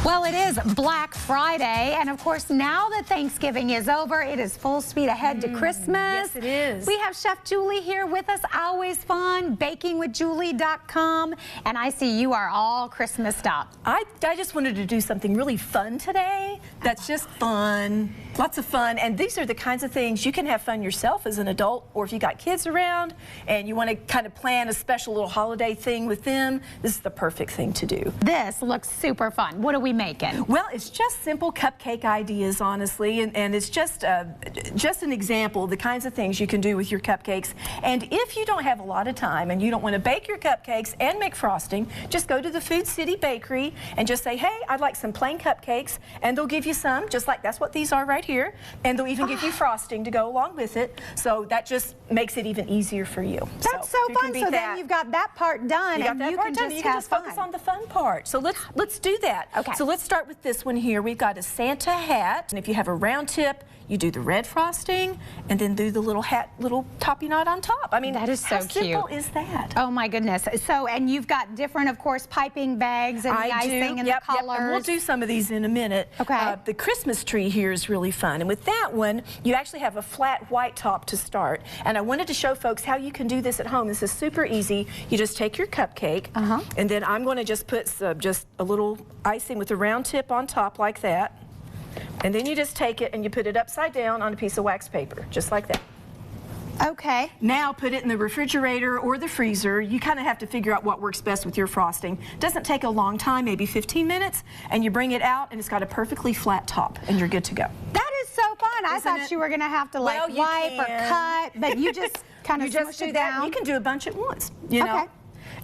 Well, it is Black Friday, and of course, now that Thanksgiving is over, it is full speed ahead to Christmas. Yes, it is. We have Chef Julie here with us, always fun, bakingwithjulie.com, and I see you are all Christmased up. I just wanted to do something really fun today. That's just fun, lots of fun, and these are the kinds of things you can have fun yourself as an adult, or if you got kids around and you want to kind of plan a special little holiday thing with them, this is the perfect thing to do. This looks super fun. What are we making? Well, it's just simple cupcake ideas, honestly, and it's just an example of the kinds of things you can do with your cupcakes. And if you don't have a lot of time and you don't want to bake your cupcakes and make frosting, just go to the Food City Bakery and just say, hey, I'd like some plain cupcakes, and they'll give you some, just like that's what these are right here, and they'll even give you frosting to go along with it, so that just makes it even easier for you. That's so fun. So then you've got that part done, and you can just focus on the fun part. So let's do that. Okay. So let's start with this one here. We've got a Santa hat, and if you have a round tip, you do the red frosting and then do the little hat, little toppy knot on top. I mean, that is so how cute. Simple is that? Oh my goodness. So, and you've got different, of course, piping bags and the icing and the colors. And we'll do some of these in a minute. Okay. The Christmas tree here is really fun. And with that one, you actually have a flat white top to start. And I wanted to show folks how you can do this at home. This is super easy. You just take your cupcake, and then I'm going to just put just a little icing with a round tip on top like that. And then you just take it and you put it upside down on a piece of wax paper, just like that. Okay. Now put it in the refrigerator or the freezer. You kind of have to figure out what works best with your frosting. Doesn't take a long time, maybe 15 minutes, and you bring it out and it's got a perfectly flat top and you're good to go. That is so fun. I thought you were going to have to like wipe or cut, but you just kind of smush it down. You can do a bunch at once, you know.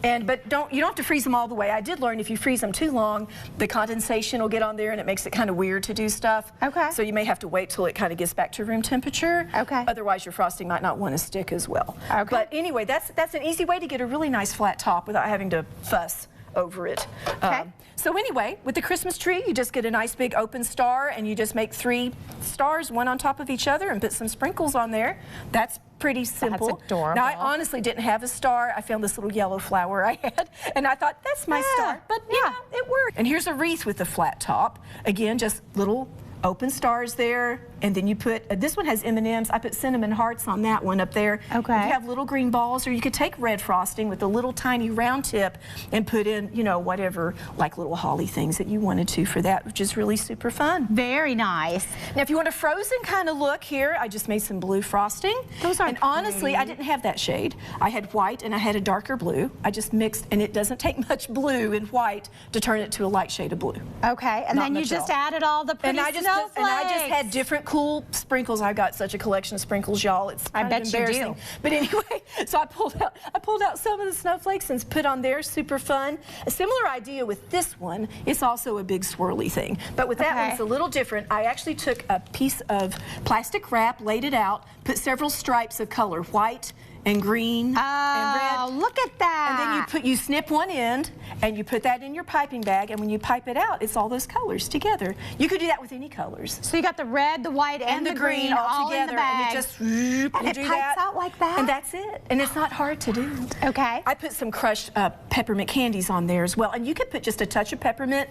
But you don't have to freeze them all the way. I did learn if you freeze them too long, the condensation will get on there and it makes it kind of weird to do stuff. Okay. So you may have to wait till it kind of gets back to room temperature. Okay. Otherwise your frosting might not want to stick as well. Okay. But anyway, that's an easy way to get a really nice flat top without having to fuss over it. Okay. So anyway, with the Christmas tree, you just get a nice big open star and you just make 3 stars, one on top of each other, and put some sprinkles on there. That's pretty simple. That's adorable. Now, I honestly didn't have a star. I found this little yellow flower I had, and I thought, that's my star. But yeah, it worked. And here's a wreath with a flat top. Again, just little open stars there, and then you put, this one has M&Ms. I put cinnamon hearts on that one up there. Okay. You have little green balls, or you could take red frosting with a little tiny round tip and put in, you know, whatever, like little holly things that you wanted to for that, which is really super fun. Very nice. Now, if you want a frozen kind of look here, I just made some blue frosting. Those are And honestly, I didn't have that shade. I had white and I had a darker blue. I just mixed, and it doesn't take much blue and white to turn it to a light shade of blue. Okay, and then you just added all the pretty snowflakes. And I just had different cool sprinkles. I've got such a collection of sprinkles, y'all. It's kind of embarrassing. You do. But anyway, so I pulled out some of the snowflakes and put on there. Super fun. A similar idea with this one. It's also a big swirly thing. But with that one, it's a little different. I actually took a piece of plastic wrap, laid it out, put several stripes of color, white and green and red. Oh, look at that. And then you snip one end and you put that in your piping bag, and when you pipe it out, it's all those colors together. You could do that with any colors. So you got the red, the white, and the green all together, in the bag. And you just and it pipes out like that. And that's it. And it's not hard to do. Okay. I put some crushed peppermint candies on there as well, and you could put just a touch of peppermint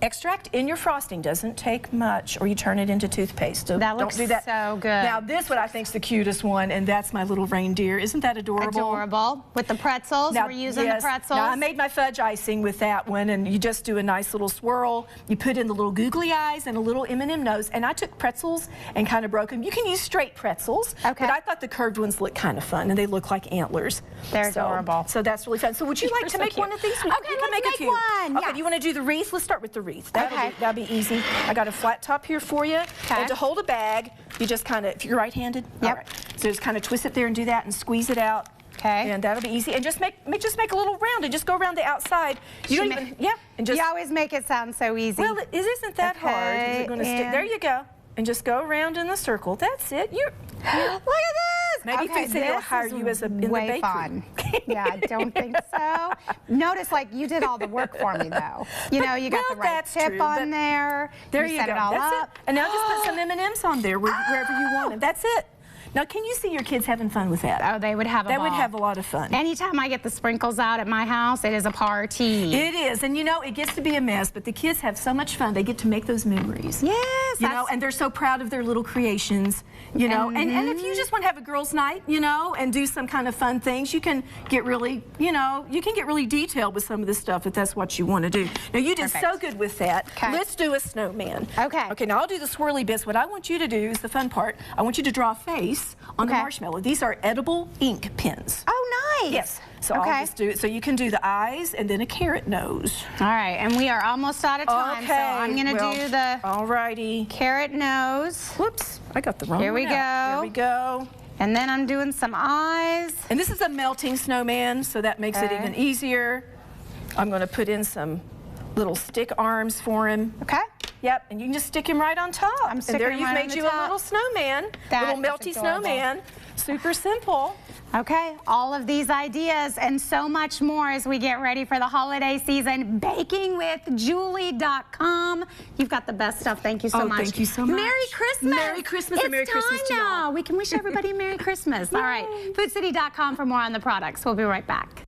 extract in your frosting. Doesn't take much, or you turn it into toothpaste. So that looks don't do that. So good. Now this one I think is the cutest one, and that's my little reindeer. Isn't that adorable? Adorable. With the pretzels. We're using the pretzels. Now I made my fudge icing with that one, and you just do a nice little swirl. You put in the little googly eyes and a little M&M nose, and I took pretzels and kind of broke them. You can use straight pretzels, but I thought the curved ones look kind of fun, and they look like antlers. They're adorable. So that's really fun. So would you like to make one of these? Okay, let's make one. Okay, do you want to do the wreath? Let's start with the wreath. That'll be easy. I got a flat top here for you. And to hold a bag, you just kind of, if you're right-handed, all right. So just kind of twist it there and do that and squeeze it out. Okay. And that'll be easy. And just make a little round and just go around the outside. You don't even, and just. You always make it sound so easy. Well, it isn't that hard. Is it going to stick? There you go. And just go around in the circle. That's it. Look at this. Maybe Food City will hire you as in the bakery. Fun. Yeah, I don't think so. Notice, like, you did all the work for me, though. You know, you got the right tip on there. There you go. Set it all up. And now just put some M&Ms on there wherever you want them. That's it. Now, can you see your kids having fun with that? Oh, they would have a ball. They would have a lot of fun. Anytime I get the sprinkles out at my house, it is a party. It is, and you know, it gets to be a mess, but the kids have so much fun. They get to make those memories. Yes. You know, and they're so proud of their little creations, you know. And if you just want to have a girls' night, you know, and do some kind of fun things, you can get really, you know, you can get really detailed with some of this stuff if that's what you want to do. Now, you did so good with that. Okay. Let's do a snowman. Okay. Okay, now I'll do the swirly bits. What I want you to do is the fun part. I want you to draw a face on the marshmallow. These are edible ink pens. Oh, nice. Yes. So I'll just do it. So you can do the eyes and then a carrot nose. All right, and we are almost out of time, so I'm going to do the alrighty. Carrot nose. Whoops, I got the wrong one. Here we go. There we go. And then I'm doing some eyes. And this is a melting snowman, so that makes it even easier. I'm going to put in some little stick arms for him. Okay. Yep, and you can just stick him right on top. I'm sticking and there you've made you a little snowman, little melty snowman. Super simple. Okay, all of these ideas and so much more as we get ready for the holiday season. BakingWithJulie.com. You've got the best stuff. Thank you so much. Thank you so much. Merry Christmas. Merry Christmas and Merry Christmas to y'all. We can wish everybody Merry Christmas. All right, foodcity.com for more on the products. We'll be right back.